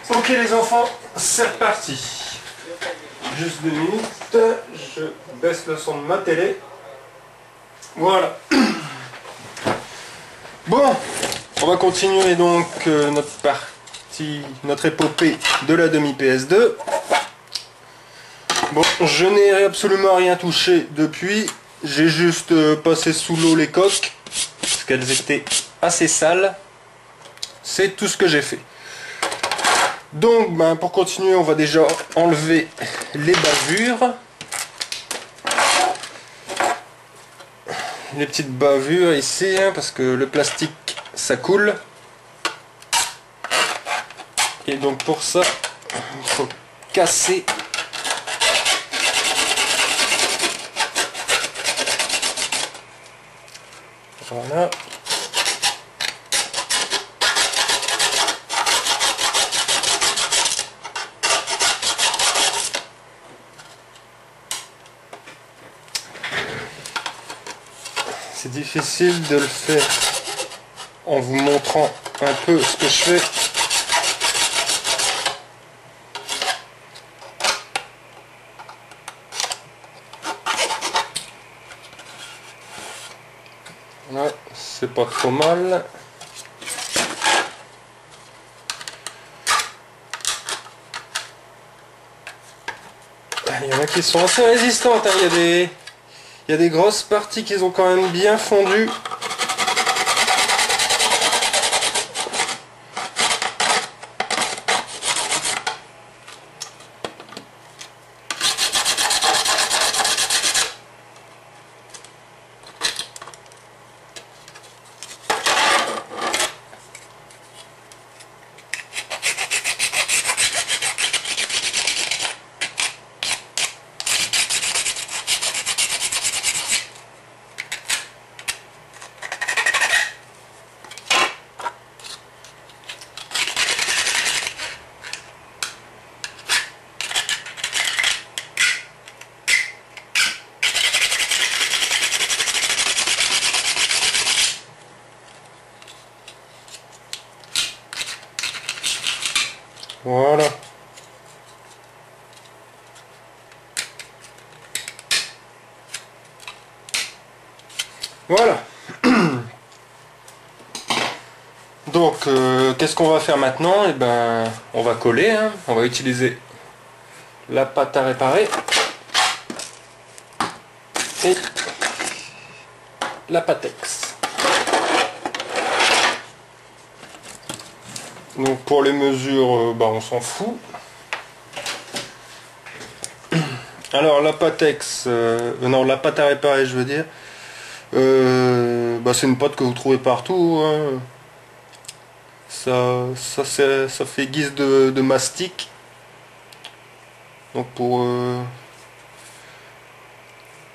Ok les enfants, c'est reparti. Juste 2 minutes, je baisse le son de ma télé. Voilà. Bon, on va continuer donc notre épopée de la demi PS2. Bon, je n'ai absolument rien touché depuis. J'ai juste passé sous l'eau les coques, parce qu'elles étaient assez sales. C'est tout ce que j'ai fait. Donc, pour continuer, on va déjà enlever les bavures. Les petites bavures ici, parce que le plastique, ça coule. Et donc pour ça, il faut casser. Voilà. C'est difficile de le faire en vous montrant un peu ce que je fais. Là, c'est pas trop mal. Il y en a qui sont assez résistantes, hein. Il y a des grosses parties qui ont quand même bien fondu. Voilà. Voilà. Donc, qu'est-ce qu'on va faire maintenant? Eh ben, on va coller, hein. On va utiliser la pâte à réparer et la Patex. Donc pour les mesures, on s'en fout. Alors la Patex, non, la pâte à réparer, je veux dire, c'est une pâte que vous trouvez partout, hein. Ça fait guise de mastic. Donc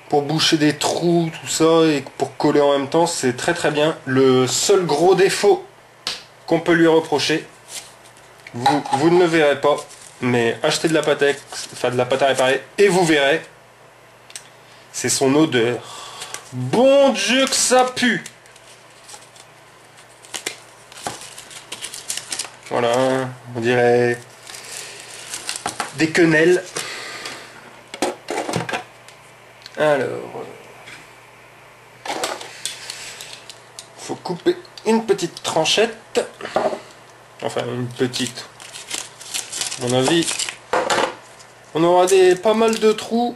pour boucher des trous, tout ça, et pour coller en même temps, c'est très très bien. Le seul gros défaut qu'on peut lui reprocher, vous ne le verrez pas, mais achetez de la Patex, enfin de la pâte à réparer, et vous verrez, c'est son odeur. Bon Dieu que ça pue! Voilà, on dirait des quenelles. Alors, faut couper une petite tranchette. Enfin, une petite. À mon avis, on aura pas mal de trous.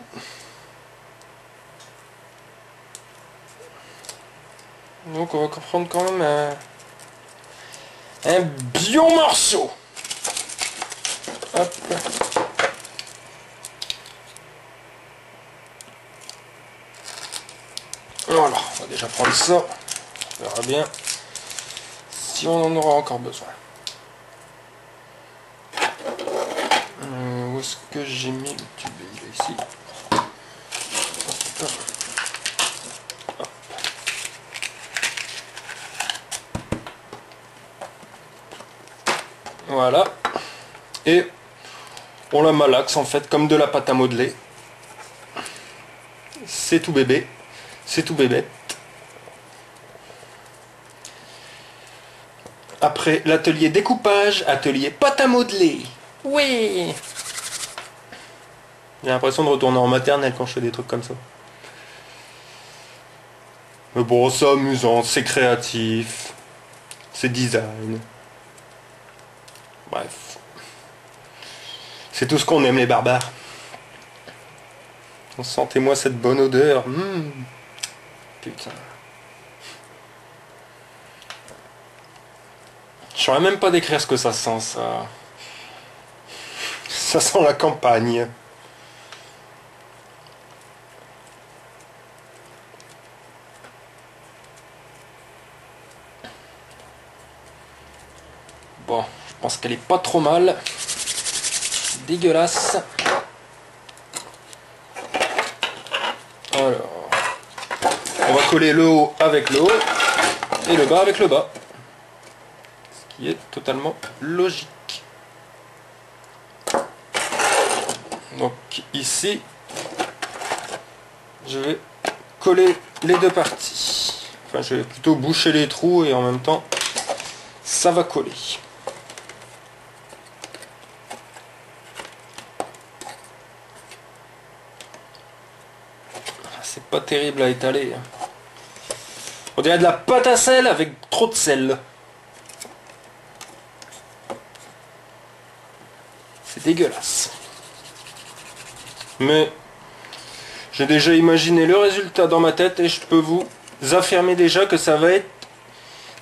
Donc on va prendre quand même un bio morceau. Hop. Voilà, on va déjà prendre ça. On verra bien si on en aura encore besoin. Où est-ce que j'ai mis le tube? Il est ici. Hop. Voilà. Et on la malaxe en fait comme de la pâte à modeler. C'est tout bébé. C'est tout bébête. après l'atelier découpage, atelier pâte à modeler. Oui. J'ai l'impression de retourner en maternelle quand je fais des trucs comme ça. Mais bon, c'est amusant, c'est créatif, c'est design. Bref. C'est tout ce qu'on aime les barbares. Sentez-moi cette bonne odeur. Putain. Je saurais même pas décrire ce que ça sent, ça. Ça sent la campagne. Bon, je pense qu'elle est pas trop mal. Dégueulasse. Alors, on va coller le haut avec le haut et le bas avec le bas. Ce qui est totalement logique. Donc ici, je vais coller les deux parties. Enfin, je vais plutôt boucher les trous et en même temps, ça va coller. C'est pas terrible à étaler. On dirait de la pâte à sel avec trop de sel. C'est dégueulasse. Mais j'ai déjà imaginé le résultat dans ma tête et je peux vous affirmer déjà que ça va être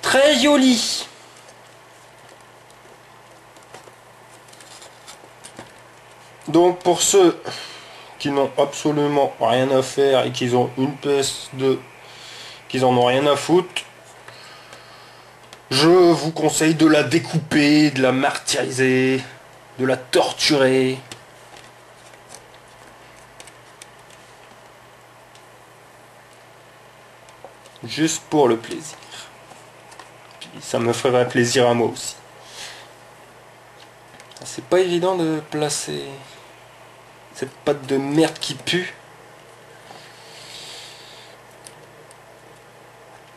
très joli. Donc pour ceux qui n'ont absolument rien à faire et qui ont une PS2, qu'ils en ont rien à foutre, je vous conseille de la découper, de la martyriser, de la torturer. Juste pour le plaisir. Puis ça me ferait plaisir à moi aussi. C'est pas évident de placer cette pâte de merde qui pue.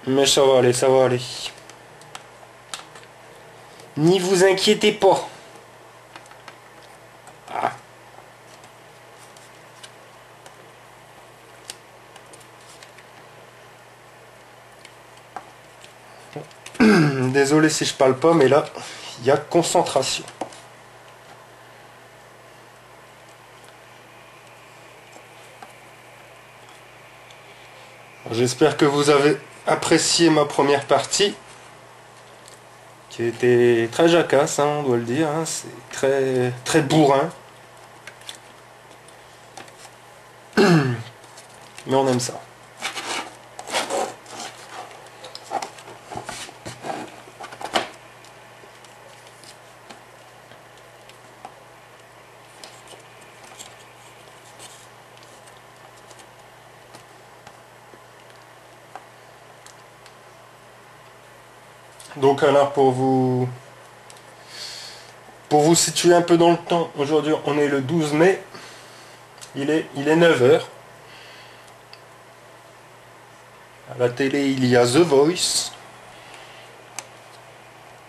Mais ça va aller, ça va aller. N'y vous inquiétez pas. Ah. Désolé si je parle pas, mais là, il y a concentration. J'espère que vous avez apprécié ma première partie, qui était très jacasse, hein, on doit le dire, hein, c'est très, très bourrin. Mais on aime ça. Donc alors pour vous situer un peu dans le temps, aujourd'hui on est le 12 mai, il est 9 h. À la télé il y a The Voice,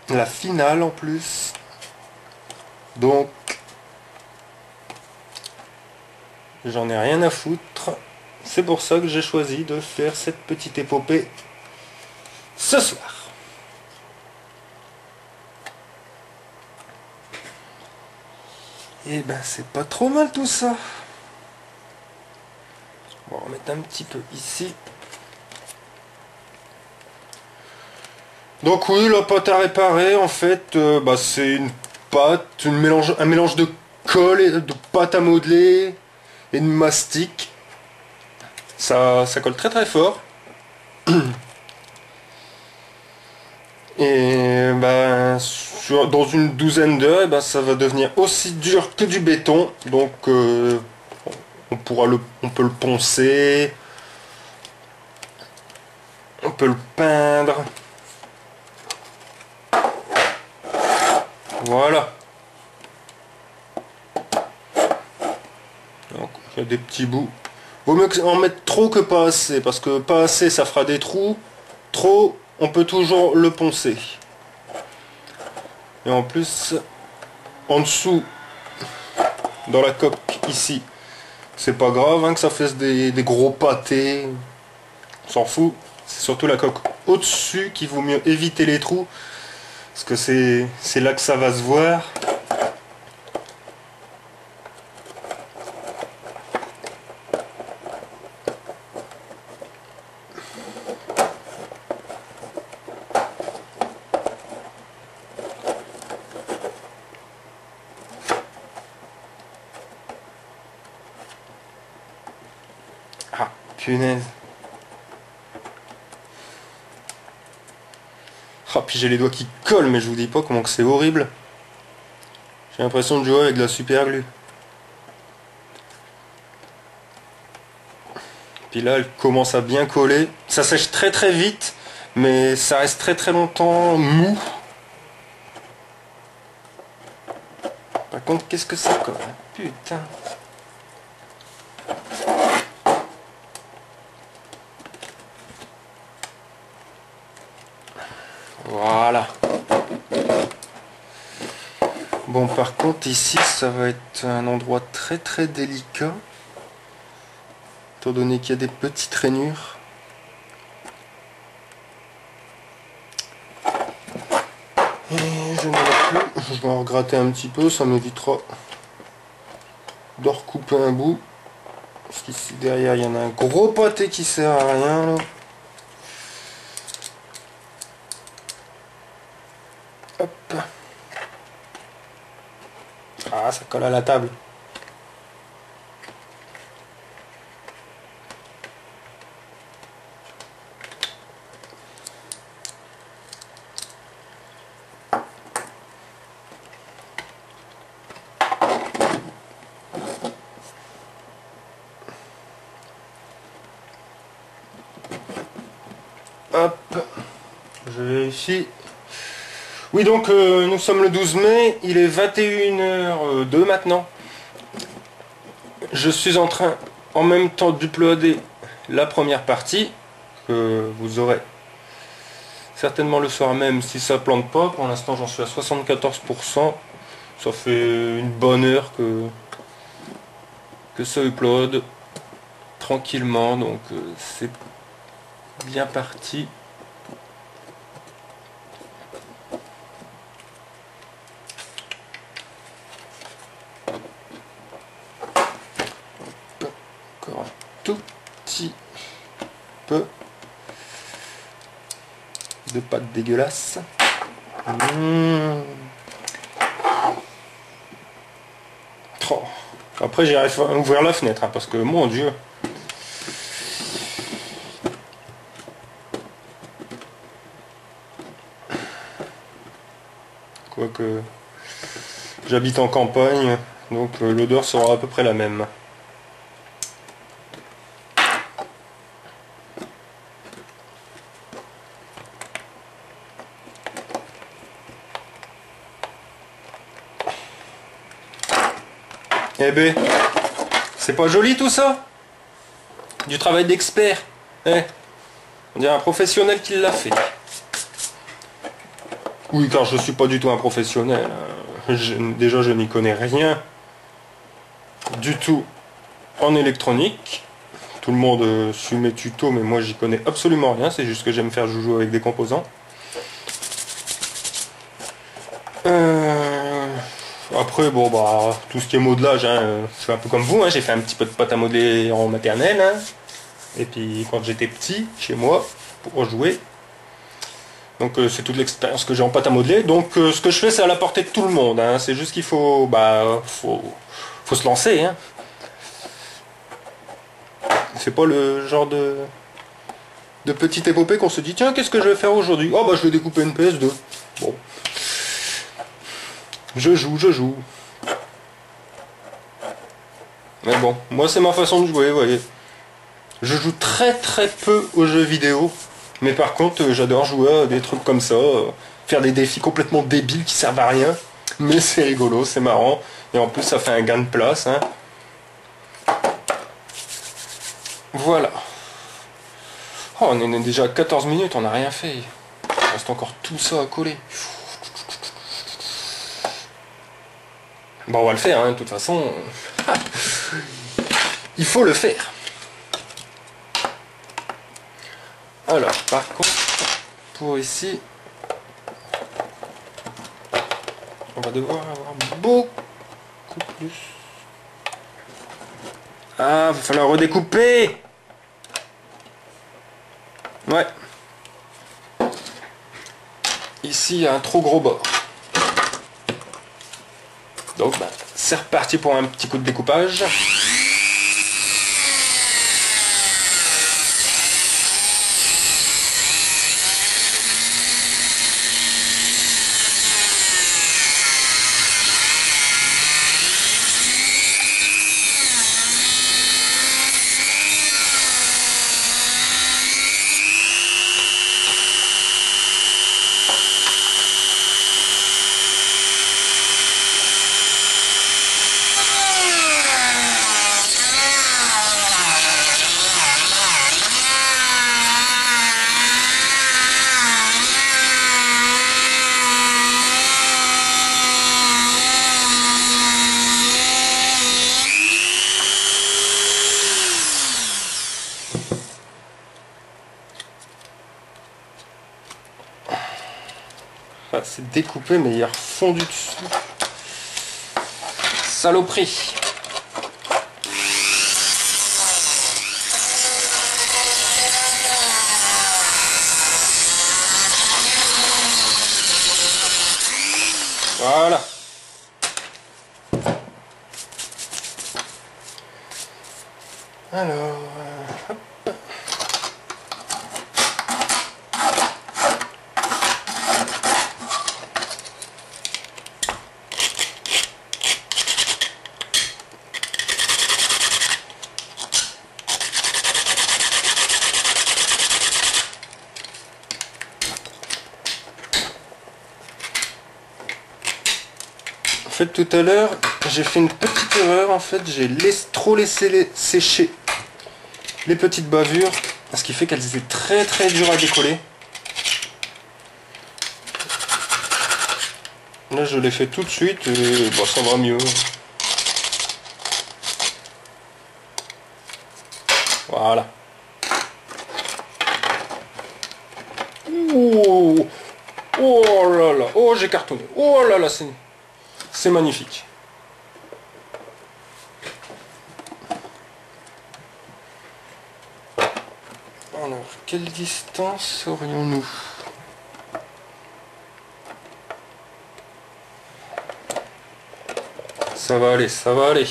la finale en plus, donc j'en ai rien à foutre, c'est pour ça que j'ai choisi de faire cette petite épopée ce soir. Et ben c'est pas trop mal tout ça. On va remettre un petit peu ici. Donc oui, la pâte à réparer en fait, c'est une pâte, un mélange de colle et de pâte à modeler et de mastic. Ça colle très très fort. Et dans une douzaine d'heures, ça va devenir aussi dur que du béton. Donc on peut le poncer, on peut le peindre. Voilà. Donc il y a des petits bouts. Vaut mieux en mettre trop que pas assez, parce que pas assez ça fera des trous. Trop, on peut toujours le poncer. Et en plus, en dessous, dans la coque ici, c'est pas grave hein, que ça fasse des gros pâtés. On s'en fout. C'est surtout la coque au-dessus qu'il vaut mieux éviter les trous. Parce que c'est là que ça va se voir. Ah, punaise. Ah, puis j'ai les doigts qui collent, mais je vous dis pas comment que c'est horrible. J'ai l'impression de jouer avec de la super glue. Puis là, elle commence à bien coller. Ça sèche très très vite, mais ça reste très très longtemps mou. Par contre, qu'est-ce que ça colle? Putain. Voilà. Bon, par contre, ici, ça va être un endroit très très délicat. Étant donné qu'il y a des petites rainures. Et je n'en ai plus. Je vais en gratter un petit peu, ça m'évitera de recouper un bout. Parce qu'ici derrière, il y en a un gros pâté qui sert à rien là. Hop. Ah, ça colle à la table. Hop. Je vérifie. Oui, donc nous sommes le 12 mai, il est 21h02 maintenant. Je suis en train en même temps d'uploader la première partie que vous aurez certainement le soir même si ça plante pas. Pour l'instant j'en suis à 74%. Ça fait une bonne heure que ça upload tranquillement, donc c'est bien parti. Encore un tout petit peu de pâte dégueulasse. Oh. Après j'arrive à ouvrir la fenêtre hein, parce que mon dieu. Quoique j'habite en campagne, donc l'odeur sera à peu près la même. Eh ben, c'est pas joli tout ça? Du travail d'expert. Eh, on dirait un professionnel qui l'a fait. Oui, car je suis pas du tout un professionnel. Déjà, je n'y connais rien du tout en électronique. Tout le monde suit mes tutos, mais moi j'y connais absolument rien. C'est juste que j'aime faire joujou avec des composants. Après, bon, bah, tout ce qui est modelage, hein, je fais un peu comme vous. Hein, j'ai fait un petit peu de pâte à modeler en maternelle. Hein, et puis quand j'étais petit, chez moi, pour jouer. Donc c'est toute l'expérience que j'ai en pâte à modeler. Donc ce que je fais, c'est à la portée de tout le monde. Hein. C'est juste qu'il faut, bah, faut se lancer. Hein. C'est pas le genre de petite épopée qu'on se dit tiens, qu'est-ce que je vais faire aujourd'hui? Oh bah je vais découper une PS2. Bon. Je joue. Mais bon, moi c'est ma façon de jouer, vous voyez. Je joue très très peu aux jeux vidéo. Mais par contre, j'adore jouer à des trucs comme ça. Faire des défis complètement débiles qui servent à rien. Mais c'est rigolo, c'est marrant. Et en plus, ça fait un gain de place. Hein. Voilà. Oh, on est déjà à 14 minutes, on n'a rien fait. Il reste encore tout ça à coller. Bon, on va le faire, hein, de toute façon. Il faut le faire. Alors, par contre, pour ici, on va devoir avoir beaucoup plus. Ah, va falloir redécouper. Ouais. Ici, il y a un trop gros bord. Donc, bah, c'est reparti pour un petit coup de découpage. Ah, c'est découpé, mais il y a refondu dessus. Saloperie. Voilà. Alors, hop. En fait, tout à l'heure, j'ai fait une petite erreur. En fait, j'ai trop laissé sécher les petites bavures, ce qui fait qu'elles étaient très très dures à décoller. Là, je l'ai fait tout de suite et bon, ça va mieux. Voilà. Oh, oh là là, oh j'ai cartonné. Oh là là, c'est magnifique. Alors, quelle distance aurions-nous? Ça va aller, ça va aller.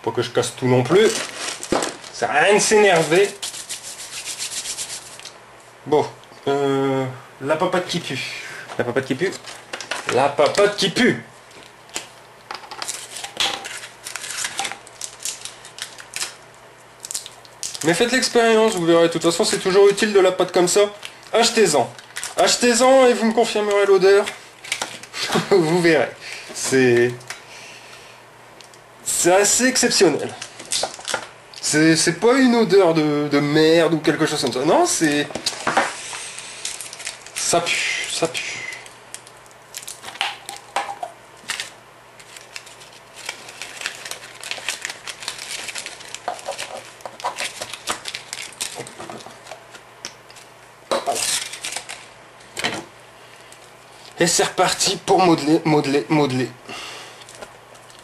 Pas que je casse tout non plus. Ça sert à rien de s'énerver. Bon, la papote qui pue. La papote qui pue. La papote qui pue. Mais faites l'expérience, vous verrez. De toute façon, c'est toujours utile de la pâte comme ça. Achetez-en. Achetez-en et vous me confirmerez l'odeur. Vous verrez. C'est assez exceptionnel. C'est pas une odeur de merde ou quelque chose comme ça. Non, c'est... Ça pue, ça pue. Et c'est reparti pour modeler, modeler, modeler.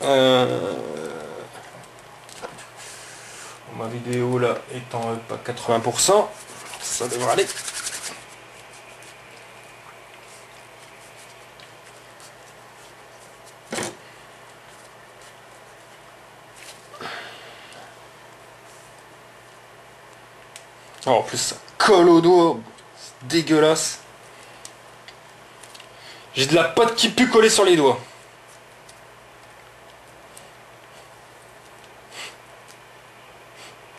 Ma vidéo là étant pas 80%, ça devrait aller. Oh, en plus ça colle au doigt, c'est dégueulasse. J'ai de la pâte qui pue coller sur les doigts.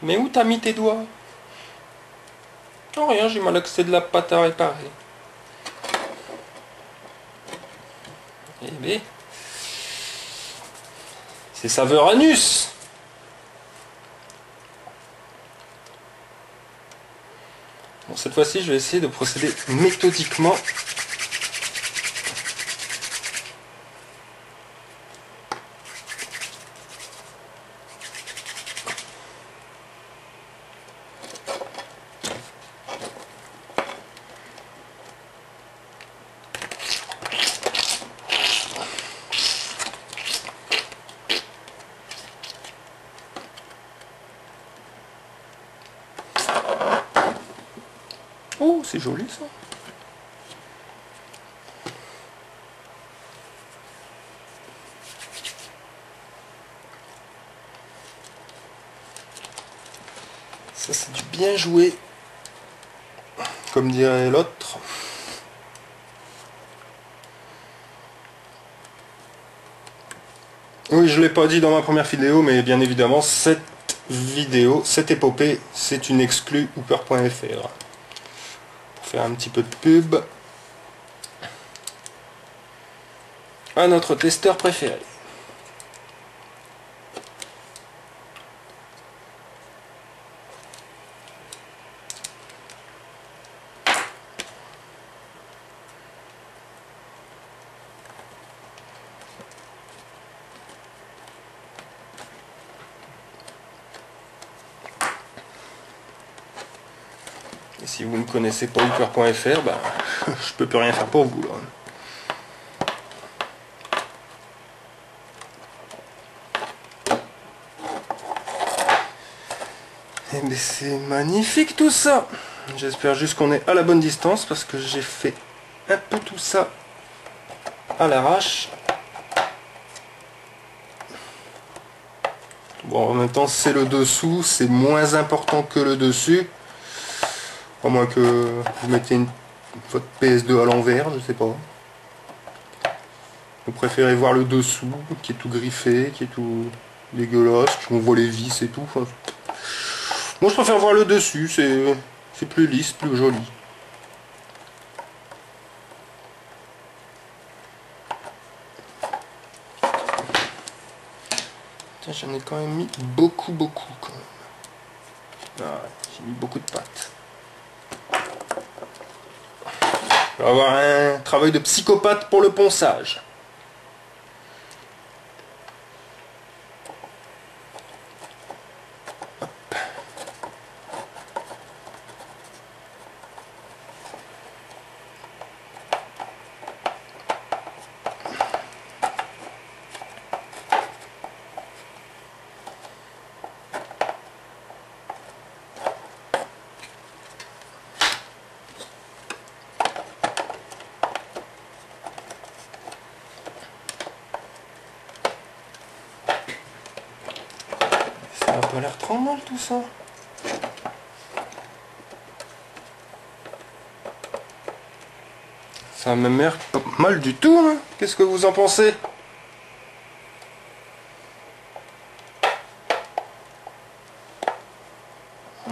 Mais où t'as mis tes doigts? Non, rien, j'ai mal accès de la pâte à réparer. Eh bien, c'est saveur anus. Bon, cette fois-ci, je vais essayer de procéder méthodiquement. c'est joli ça. Ça c'est du bien joué, comme dirait l'autre. Oui, je ne l'ai pas dit dans ma première vidéo, mais bien évidemment, cette épopée, c'est une exclue Hooper.fr. Pour faire un petit peu de pub à notre testeur préféré. Et si vous ne connaissez pas Hooper.fr, bah, je peux plus rien faire pour vous. Là. Et bien c'est magnifique tout ça. J'espère juste qu'on est à la bonne distance parce que j'ai fait un peu tout ça à l'arrache. Bon, en même temps c'est le dessous, c'est moins important que le dessus. À moins que vous mettez votre PS2 à l'envers, je sais pas. Vous préférez voir le dessous, qui est tout griffé, qui est tout dégueulasse, on voit les vis et tout. Enfin, moi je préfère voir le dessus, c'est plus lisse, plus joli. J'en ai quand même mis beaucoup quand même. Ah, j'ai mis beaucoup de pâtes. On va avoir un travail de psychopathe pour le ponçage. Hop. Ça a pas l'air trop mal tout ça. Ça a même l'air pas mal du tout, hein. Qu'est-ce que vous en pensez?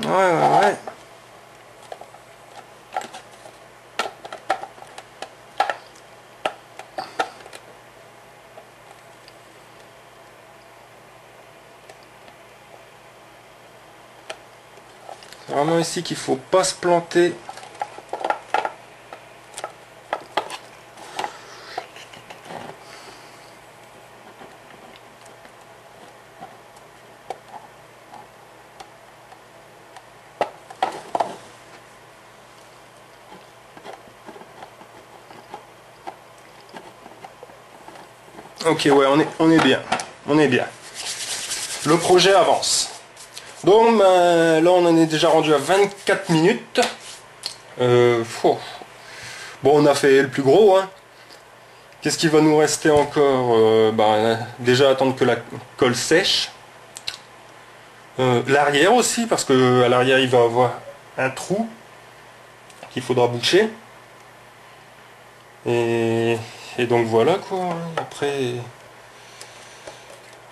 Ouais. C'est vraiment ici qu'il faut pas se planter. Ok, ouais, on est bien. On est bien. Le projet avance. Donc, ben, là, on en est déjà rendu à 24 minutes. Bon, on a fait le plus gros. Hein. Qu'est-ce qu'il va nous rester encore? Déjà, attendre que la colle sèche. L'arrière aussi, parce que à l'arrière, il va avoir un trou qu'il faudra boucher. Et donc voilà quoi. Après, il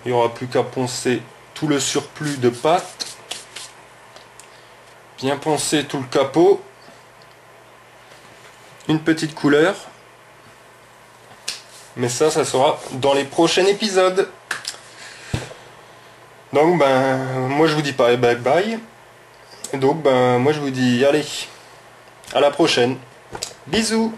n'y aura plus qu'à poncer tout le surplus de pâte, bien poncer tout le capot, une petite couleur, mais ça sera dans les prochains épisodes. Donc ben moi je vous dis pas bye bye, donc ben moi je vous dis allez, à la prochaine, bisous.